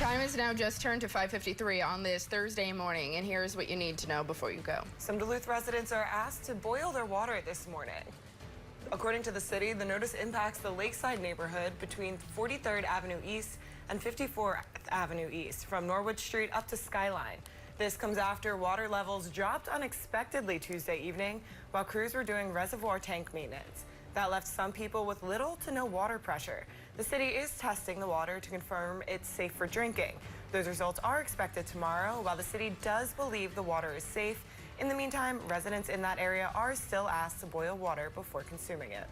Time is now just turned to 5:53 on this Thursday morning, and here's what you need to know before you go. Some Duluth residents are asked to boil their water this morning. According to the city, the notice impacts the Lakeside neighborhood between 43rd Avenue East and 54th Avenue East, from Norwood Street up to Skyline. This comes after water levels dropped unexpectedly Tuesday evening while crews were doing reservoir tank maintenance. That left some people with little to no water pressure. The city is testing the water to confirm it's safe for drinking. Those results are expected tomorrow. While the city does believe the water is safe, in the meantime, residents in that area are still asked to boil water before consuming it.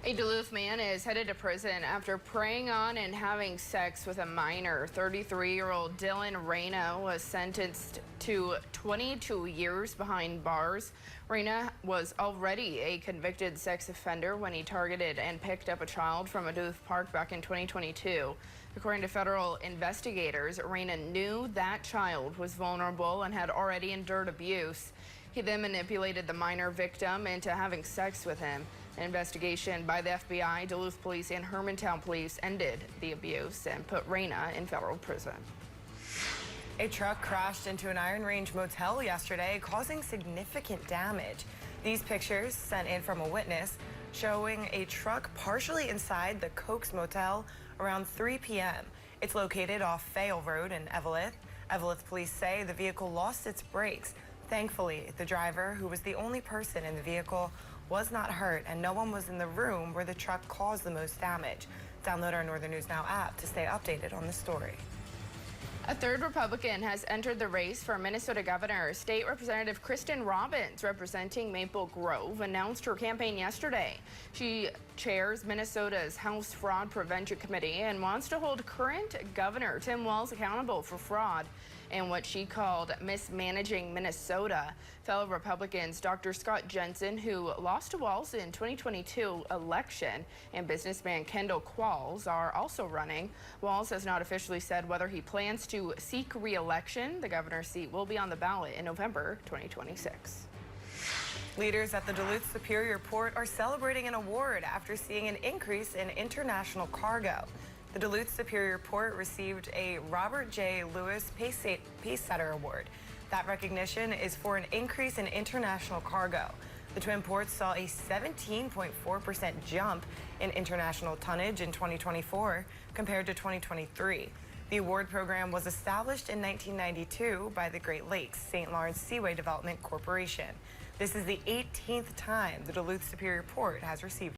A Duluth man is headed to prison after preying on and having sex with a minor. 33-year-old Dylan Reyna was sentenced to 22 years behind bars. Reyna was already a convicted sex offender when he targeted and picked up a child from a Duluth park back in 2022. According to federal investigators, Reyna knew that child was vulnerable and had already endured abuse. He then manipulated the minor victim into having sex with him. An investigation by the FBI, Duluth Police, and Hermantown Police ended the abuse and put Reyna in federal prison. A truck crashed into an Iron Range motel yesterday, causing significant damage. These pictures, sent in from a witness, showing a truck partially inside the Cokes Motel around 3 p.m. It's located off Fayal Road in Eveleth. Eveleth police say the vehicle lost its brakes. Thankfully, the driver, who was the only person in the vehicle, was not hurt, and no one was in the room where the truck caused the most damage. Download our Northern News Now app to stay updated on the story. A third Republican has entered the race for Minnesota governor. State Representative Kristen Robbins, representing Maple Grove, announced her campaign yesterday. She chairs Minnesota's House Fraud Prevention Committee and wants to hold current Governor Tim Walz accountable for fraud and what she called mismanaging Minnesota. Fellow Republicans Dr. Scott Jensen, who lost to Walz in 2022 election, and businessman Kendall Qualls are also running. Walz has not officially said whether he plans to seek re-election. The governor's seat will be on the ballot in November 2026. Leaders at the Duluth Superior Port are celebrating an award after seeing an increase in international cargo. The Duluth Superior Port received a Robert J. Lewis Pacesetter Award. That recognition is for an increase in international cargo. The Twin Ports saw a 17.4% jump in international tonnage in 2024 compared to 2023. The award program was established in 1992 by the Great Lakes St. Lawrence Seaway Development Corporation. This is the 18th time the Duluth Superior Port has received